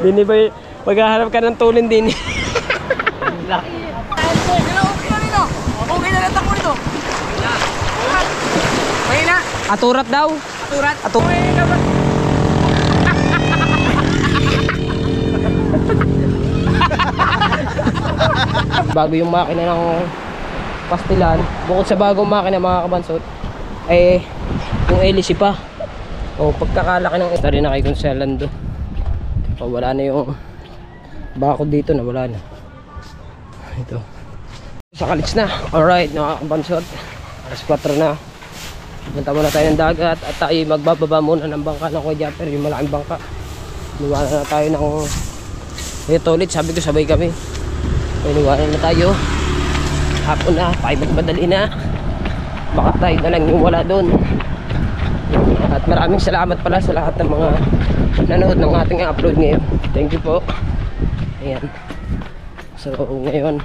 Dini ba maghahanap ka ng tulin din? Okay na lang ako nito. May na. Aturat daw. Aturat. Bago yung makina ng pastilan, bukod sa bagong makina mga kabansot, eh yung LC pa. O pagkakalaki ng ito rin na kay Conselando. O wala na yung bakod dito na wala na. Ito. Sa kalits na. Alright mga kabansot. Alas 4 na. Punta muna tayo ng dagat at tayo magbababa muna ng bangka ng Kuya Japper, yung malaking bangka. Niwala na tayo ng ito ulit, sabi ko sabay kami. Niwala na tayo. Hapon na, 5 madali na. Baka tayo na lang yung wala doon. At maraming salamat pala sa lahat ng mga nanood ng ating upload ngayon. Thank you po. Ayan. So ngayon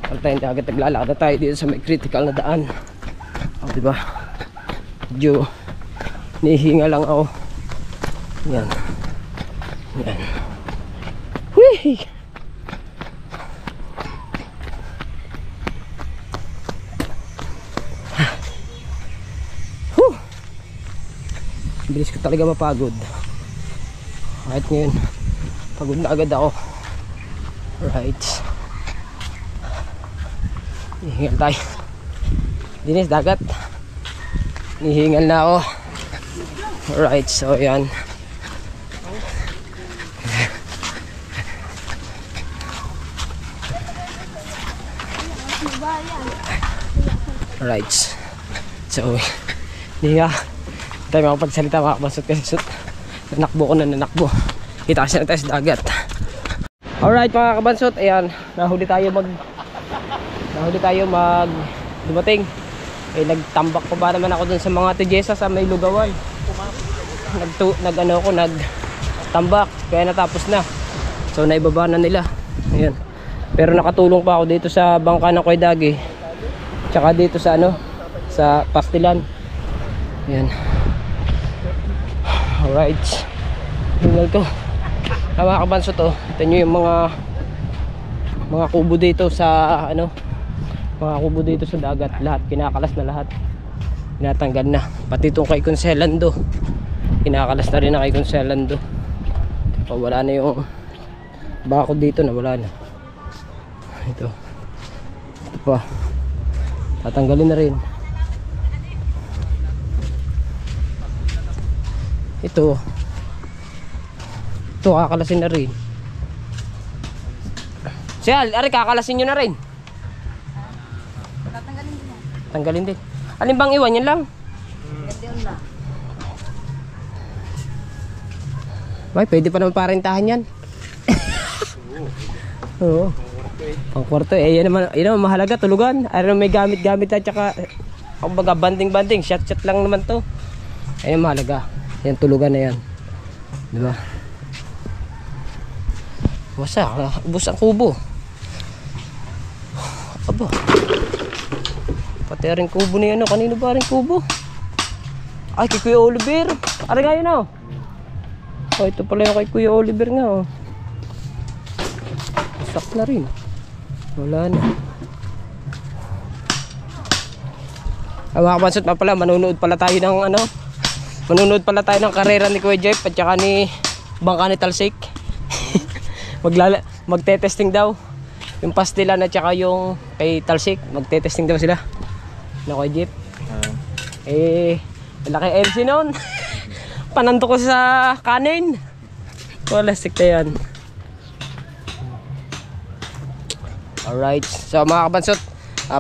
pag tayong dagat, naglalakad na tayo dito sa may critical na daan. O diba, medyo nihinga lang ako. Yan. Yan. Whee! Bilis ko talaga mapagod. Kahit ngayon pagod na agad ako. Right. Hihingal tayo. Dinis dagat. Hihingal na ako. Alright, so yan. Alright. So hihinga tayo makapagsalita mga kabansot kasi nanakbo ko na nanakbo. Kita kasi na tayo sa dagat. Alright mga kabansot, ayan, nahuli tayo dumating. Eh nagtambak pa ba naman ako dun sa mga tijesa sa may lugawan. Nagtambak kaya natapos na. So naibaba na nila. Ayan. Pero nakatulong pa ako dito sa bangka ng Kuya Dagi. Tsaka dito sa sa pastilan. Ayan. Alright. Hingal ko. Mga kabanso to. Ito nyo yung mga kubo dito sa mga kubo dito sa dagat. Lahat kinakalas na lahat. Tinatanggal na. Pati itong kay Conselando. Kinakalas na rin na kay Conselando. O wala na yung bakod dito na wala na. Ito pa. Tatanggalin na rin. Ito kakalasin na rin. Siyal, ari kakalasin nyo na rin. Tanggalin din. Alin bang iwan? Yan lang. Ay, pwede pa naman parintahan yan. Oo. Pang kwarto eh. Yan naman mahalaga, tulugan. Ano may gamit-gamit at saka kumbaga banding-banding, shot lang naman to. Ayun mahalaga. Yan tulugan na yan. Diba? Wasak, ubos ang kubo. Aba. Pati rin kubo na yan. Kanino ba rin kubo? Ay, kay Kuya Oliver. Ari nga yun oh, ito pala yung kay Kuya Oliver nga oh. Wasak na rin. Wala na. Mga kabansot pa pala, manunood pala tayo ng karera ni Kuya Jeff at saka ni bangka ni Talsik. Magte-testing daw yung pastilan at saka yung kay Talsik. Magte-testing daw sila na Kuya Jeff. Malaki LC noon. Pananto ko sa kanin. Wala sikta yan. Alright, so mga kabansot,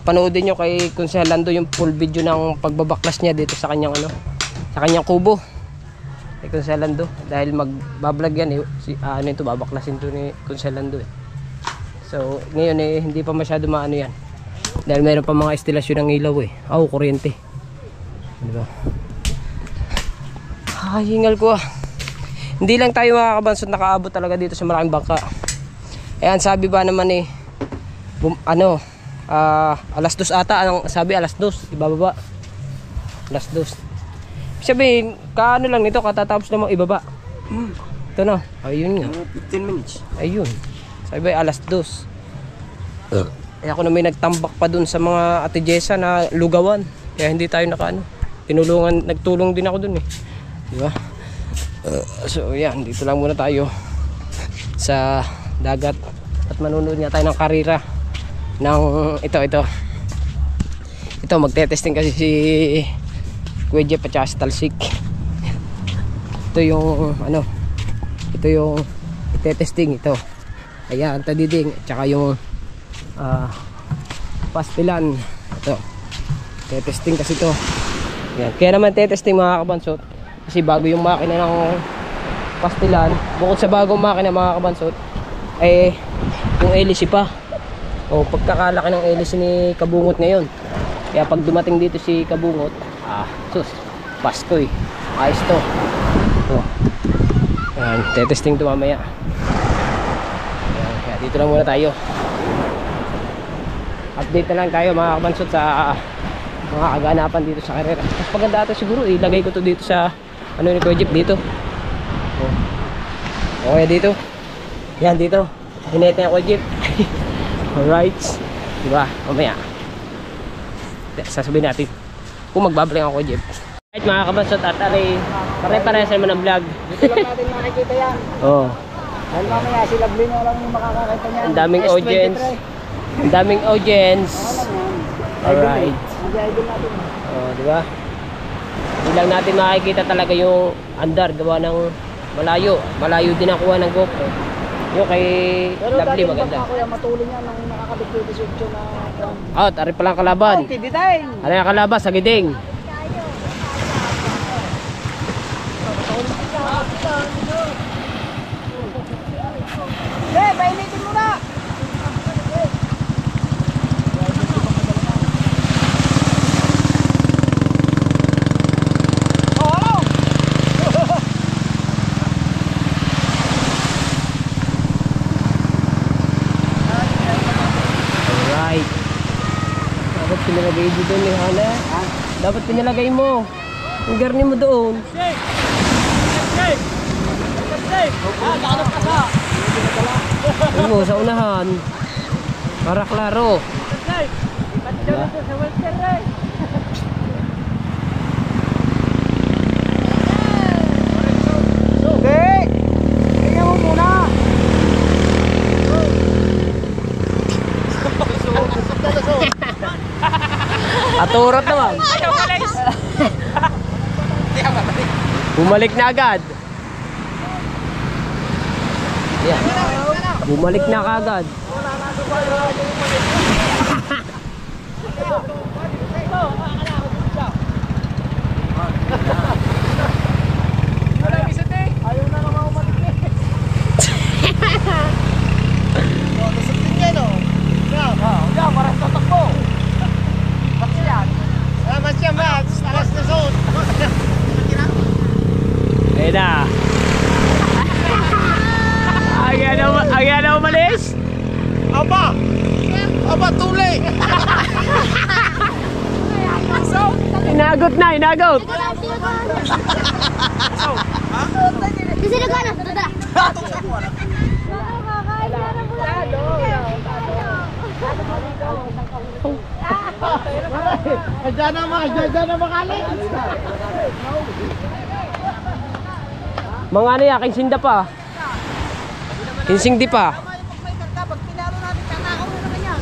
panoodin nyo kay Conselando yung full video ng pagbabaklas niya dito sa kanyang sa kanyang kubo kay Conselando, dahil magbablog yan ito babaklasin to ni Conselando eh. So ngayon hindi pa masyado maano yan dahil mayroon pa mga estilasyon ng ilaw eh. Kuryente, diba? Hingal ko hindi lang tayo mga kabansot nakaabot talaga dito sa malaking bangka. Ayan, sabi ba naman alas 2 ata, sabi alas 2 ibababa, alas 2. Sabihin, kaano lang nito, katatapos namang ibaba. Sakto na. Ayun nga. 15 minutes. Ayun. Sabi ba, alas 2. Eh ako na may nagtambak pa dun sa mga Ate Jessa na lugawan. Kaya hindi tayo nakaano. Nagtulong din ako dun eh. Di ba? So yan, dito lang muna tayo sa dagat. At manunood nga tayo ng karira. Ng ito. Ito, magte-testing kasi si Kuya Jeff at saka si Talsik. Ito yung ano, ito yung ite-testing ito. Ayan, tadiding at saka yung pastilan. Ito, ite-testing kasi ito. Ayan, kaya naman te-testing mga kabansot kasi bago yung makina ng pastilan. Bukod sa bagong makina mga kabansot ay yung hélice pa. O pagkakalaki ng hélice ni Kabungot ngayon. Kaya pag dumating dito si Kabungot, sus, Pasko eh. Ayos to. Ito. Ayan, te-testing to mamaya. Ayan, kaya dito lang muna tayo. Update na lang tayo mga kabansot sa mga kaganapan dito sa karera. Mas maganda ito siguro, ilagay ko to dito sa ano ni Kuya Jeep dito. Okay dito. Yan dito. Hinete na Kuya Jeep. Alright. Diba? Mamaya sasabihin natin kung magbabalik ako Kuya Jeep. Alright mga kabansot, at pare-parehas naman ang vlog. Dito lang natin makikita yan. Oo. Dahil mamaya si Lovely na lang yung makakakita niyan. Ang daming audience. Ang daming audience. Alright. Mag-idol natin. Oh, di ba? Hindi lang natin makikita talaga yung andar gawa ng malayo. Malayo din ang kuha ng GoPro. Yung kay Lovely maganda. Pero dati matulin niya nung nakakabit ko 18 na. Oh, tari pa lang kalaban. Okay, ditay. Ano yung kalaban sa giding? Painitin mo na. Alright. Dapat pinalagay dito ni Hana. Dapat pinalagay mo. Ang garni mo doon. Ano mo, sa unahan. Para klaro. Okay. Tingnan mo muna. Aturot naman. Bumalik na agad. Yeah. Bumalik na kagad. Ayaw na naman umalik eh. Nasutin niya no? Yan, parang tatakbo. Bats yan. Bats yan, bats. Alas na zone. Ayun na. Agyan na umalis? Aba! Aba, tuli! Inagot na, inagot. Kasi nagana, tara. Diyan na makalit! Mga ano yan, kinsinda pa. Kinsing di pa. Pag pinalo natin, kakakaw na naman yan.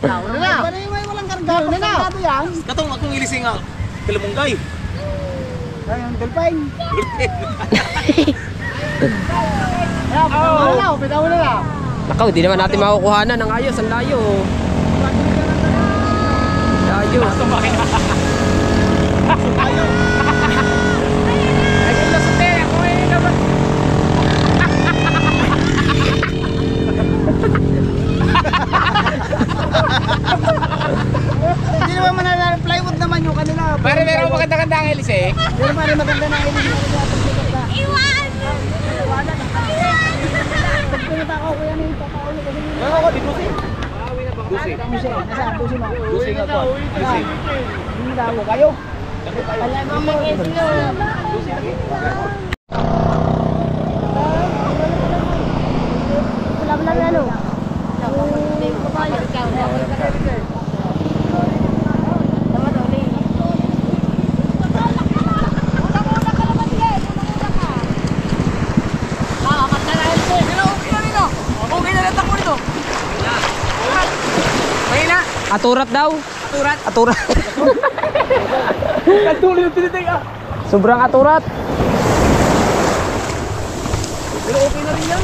Ano na? Walang karga. Pag kargado yan. Katong akong ilising nga. Kalamunggay. Ayun, delpine. Pitaw na lang. Nakaw, di naman natin makukuhanan ng ayos. Ang layo. Layo. Hindi naman mananalo. Plywood naman yung kanila. Pare, meron maganda-ganda ang helis eh. Pero pare maganda na ilis na kanila. Iwan! Pag pinatakaw ko yan yung tataon ko kasi Ano ako, di Dusi? Dusi. Nasaan? Dusi mo. Dusi nga to. Dusi. Hindi na ako kayo. Alam mo, mag-ito. Aturat daw. Turat. Aturat. Tuloy yung tinitig ah. Sobrang aturat. Pero okay na rin yan.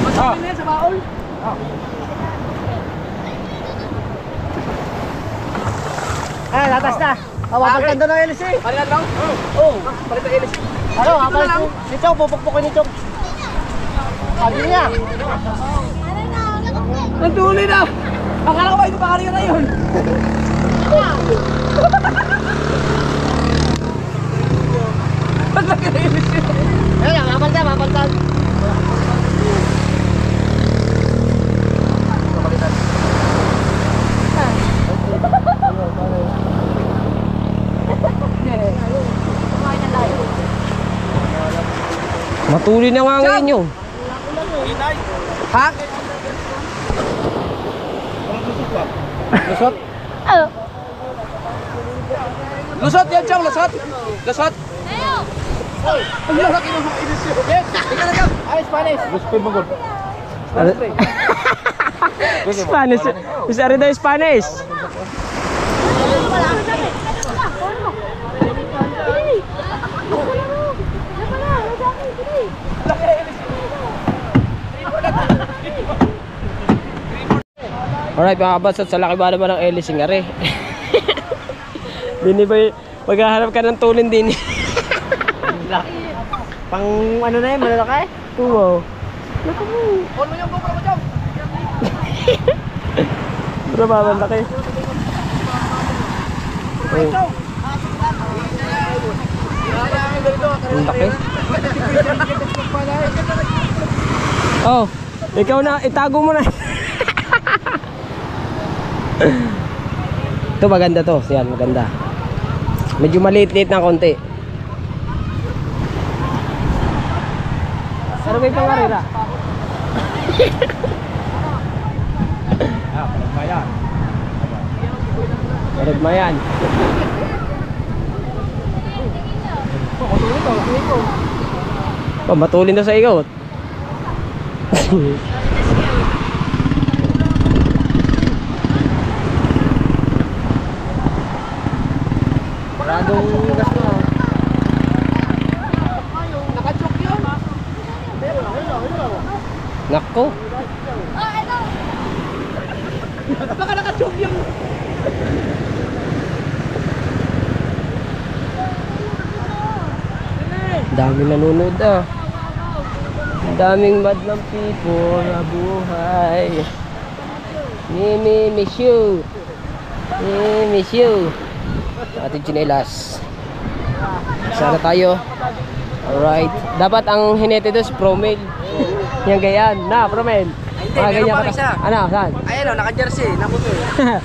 Masakit na yan sa baol. Latas na. Mapapagtan doon ng LC. Palitan lang? Oo. Palitan ilis. Ano, kapalit ni Chong, pupukpukin ni Chong. Sabi niya. Nagtuloy na. Akala ko ba ito pakaliyo na yun? Paglaki na ilis yun. Ayun, mapapagtan, mapapagtan. Matuloy na nga ngayon yun. Ha? Lusot? Lusot yan, Chong. Lusot. Lusot. Ang laki ng mga ilis yun. Yes. Ika na ka. Ay, Spanish. Gusto mo gud. Spanish. Bisa rin daw Spanish. Alright mga kabansot, sa laki ba naman ng Ellie Singare? Dini ba maghahanap ka ng tulin din? Pang ano na yun, malalaki? Oo. On mo yung GoPro mo, Chong. Pero ba laki? Ang laki. Oh, ikaw na, itago mo na. Ito maganda to, yan maganda. Medyo maliit-liit ng konti. Pero may pangarira. Paragmayan. Matulin na sa ikot. Maradong gas na. Nakachok yun. Nako. Baka nakachok yun. Daming nanonood ah. Daming madlang people na buhay. Miss you. Miss you. Ating chinelas. Sana tayo. Alright. Dapat ang hinete doon si Promel. Yan ganyan. Na, Promel. Mga ganyan meron pa isa. Ano, saan? Ayun o, naka-jersey. Nakuto eh.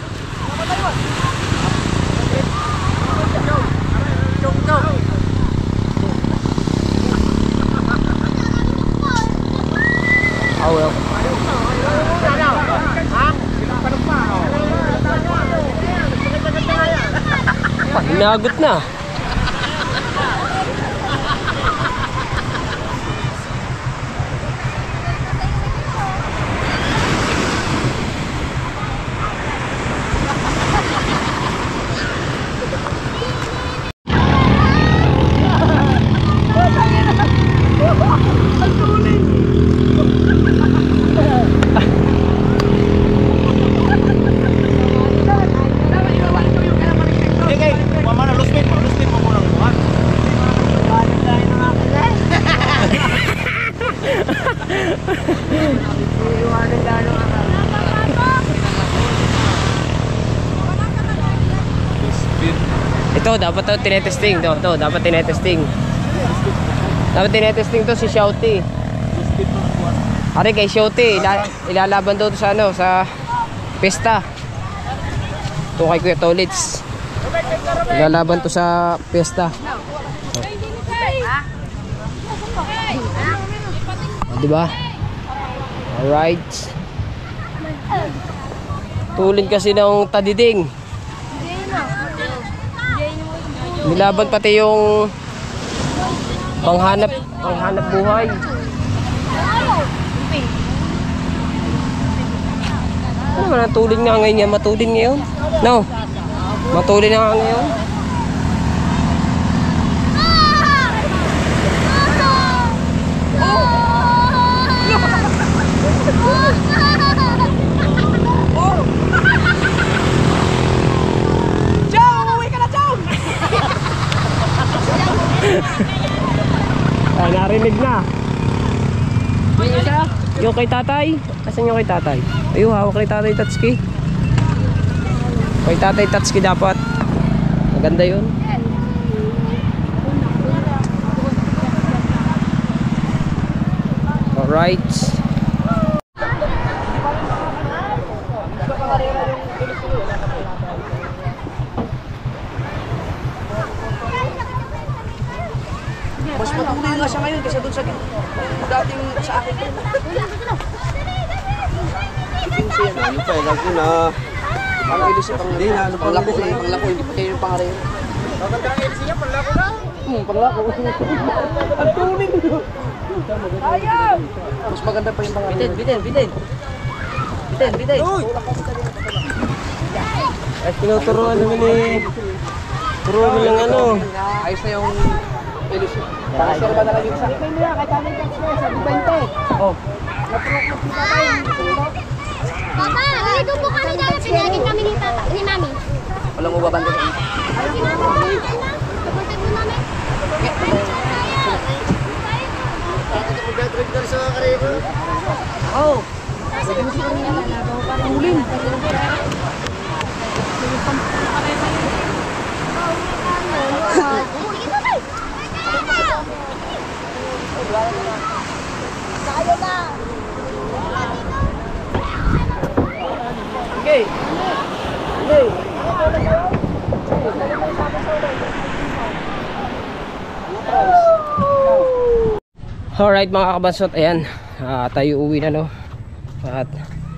Chong, chong. Oh, well. Hinagot na. Ito, dapat to tinetesting. Ito, dapat tinetesting. Dapat tinetesting to si Shouty. Ari kay Shouty, ilalaban daw to sa ano, sa pista. Ito kay Kuya Tolits. Ilalaban to sa pista. Oh, diba? Alright. Tulin kasi ng tadiding. Nilaban pati yung panghanap buhay. Ano matulin nga ngayon yan. Matulin ngayon. No. Matulin na nga ngayon. Narinig na. Yung isa, yung kay tatay. Asan yung kay tatay? Ayun, hawak kay tatay Tatsuki. Kay tatay Tatsuki dapat. Maganda yun. Alright. Mas matuloy nga siya ngayon kasi doon sa dating sa akin. Ano pa, lagi na. Ang ilis pang hindi na, panglako eh. Panglako, hindi pa kayo yung pangarero. Maganda ang ilis niya, panlako na. Panglako. Ang tuloy nyo. Ayaw! Mas maganda pa yung pangarero. Bitin. Uy! Ay, tinuturuan naman eh. Turuan mo lang ano. Ayos na yung ilis. Pakasir ba na lang yung isa? Ikaw nila, kahit kami ka sa 20. Oh. Papa, ganito po kami dahil pinagin kami ni Mami. Walang mababanda sa inyo. Papunta po namin. Mag-trip na sa karero. Oh. Uling. Okay. Alright mga kabansot, ayan. Tayo uwi na no. At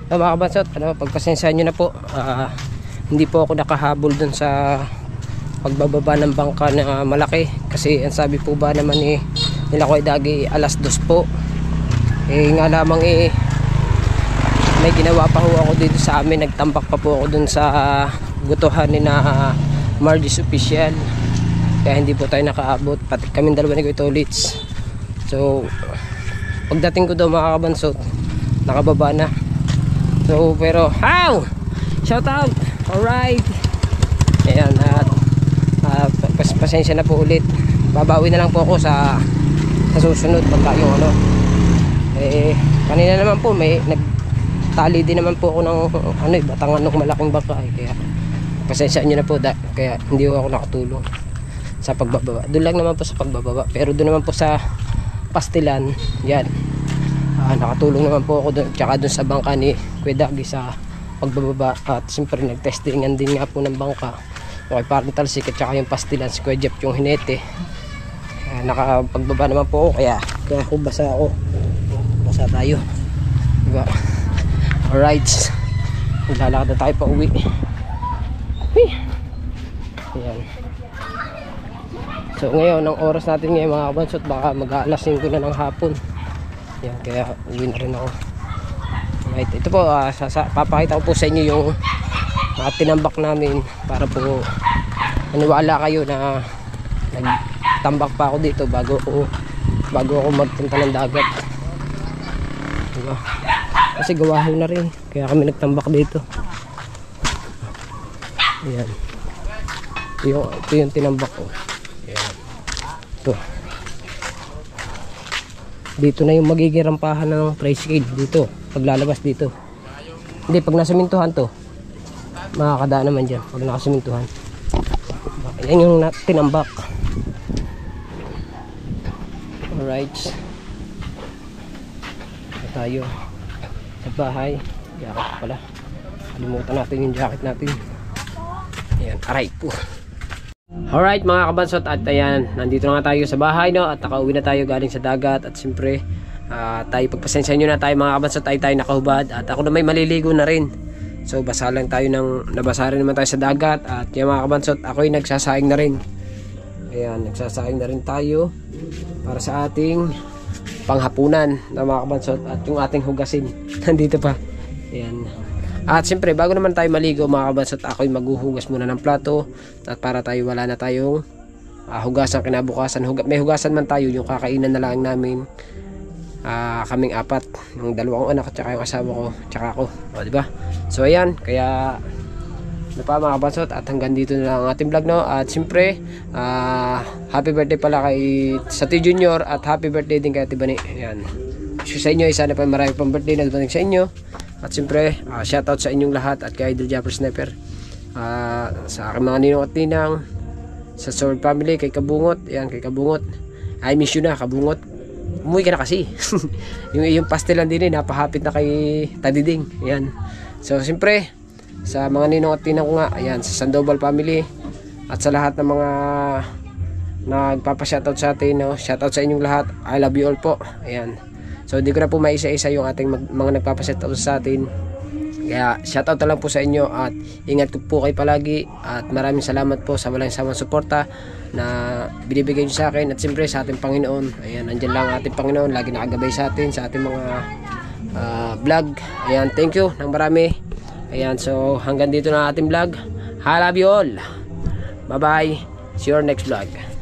mga kabansot, pagpasensyahan nyo na po. Hindi po ako nakahabol dun sa pagbababa ng bangka na malaki. Kasi ang sabi po ba naman nila ko Dagi, alas 2 po. Nga lamang may ginawa pa ho ako dito sa amin. Nagtambak pa po ako dun sa gutuhan ni na Margie's Official. Kaya hindi po tayo nakaabot. Pati kaming dalawa ni Kuya Tolits. So pagdating ko daw mga kabansot, nakababa na. So pero shout out. Alright. Ayan, at pasensya na po ulit. Babawi na lang po ako sa susunod pagka yung kanina naman po may nagtali din naman po ako ng batangan ng malaking bangka kaya pasensya nyo na po kaya hindi ako nakatulong sa pagbababa. Doon lang naman po sa pagbababa, pero doon naman po sa pastilan yan, nakatulong naman po ako doon, tsaka doon sa bangka ni Kuya Dagi sa pagbababa. At siyempre nagtestingan din nga po ng bangka okay, parental sikat tsaka yung pastilan si Kuya Jeff yung hinete. Nakapagbaba naman po ako kaya ako basa tayo, diba? Alright, maglalakad na tayo pa uwi. Ayan. So ngayon ang oras natin ngayon mga kabansot, baka mag-aalas 5 na ng hapon. Ayan, kaya uwi na rin ako. Alright, ito po papakita ko po sa inyo yung mga tinambak namin para po maniwala kayo na nagtambak pa ako dito bago ako magpunta ng dagat, diba? Kasi gawahin na rin kaya kami nagtambak dito. Ayan, ito yung tinambak ko. Ayan. Ito dito na yung magiging rampahan ng tricycle dito paglalabas dito. Hindi, pag nasa mintuhan to makakadaan naman dyan pag nakasimintuhan. Yan yung tinambak. Alright, tayo sa bahay. Jacket pala, kalimutan natin yung jacket natin. Ayan, aray po. Alright mga kabansot, at ayan, nandito na nga tayo sa bahay no, at nakauwi na tayo galing sa dagat. At siyempre tayo, pagpasensya nyo na tayo mga kabansot, tayo nakahubad at ako na may maliligo na rin. So basa lang tayo nabasa rin naman tayo sa dagat. At yung mga kabansot, ako'y nagsasaing na rin. Ayan, nagsasaing na rin tayo para sa ating panghapunan na mga kabansot. At yung ating hugasin nandito pa. Ayan, At siyempre, bago naman tayo maligo mga kabansot, ako'y maghuhugas muna ng plato. At para tayo wala na tayong hugasan kinabukasan. May hugasan man tayo, yung kakainan na lang namin. Kaming apat, yung dalawang anak, tsaka yung asawa ko, tsaka ako. O, diba? So, ayan. Kaya, ano pa mga kabansot, at hanggang dito na lang ang ating vlog, no? At siyempre, happy birthday pala sa T Junior at happy birthday din kay Ate Bani. Ayan. So, sa inyo, sana pa marami pang birthday na dumating sa inyo. At siyempre, shoutout sa inyong lahat at kay Idol Japper Sniper. Sa aking mga ninong at ninang, sa Sword Family, kay Kabungot. Ayan, kay Kabungot. I miss you na, Kabungot. Umuwi ka na kasi. yung pastelan din napahapit na kay Tadiding. Ayan. So, siyempre, sa mga ninong at ninang ko nga, ayan, sa Sandoval Family, at sa lahat ng mga nagpapa-shoutout sa atin, no? Shoutout sa inyong lahat. I love you all po. Ayan. So, hindi ko na po maisa-isa yung ating mga nagpapa-shoutout sa atin. Kaya, shoutout na lang po sa inyo at ingat po kayo palagi at maraming salamat po sa walang sawang suporta na binibigay nyo sa akin at siyempre sa ating Panginoon. Ayan, nandyan lang ating Panginoon, lagi nakagabay sa atin, sa ating mga vlog. Ayan, thank you ng marami. Ayan, so hanggang dito na ating vlog. I love you all. Bye bye. See you next vlog.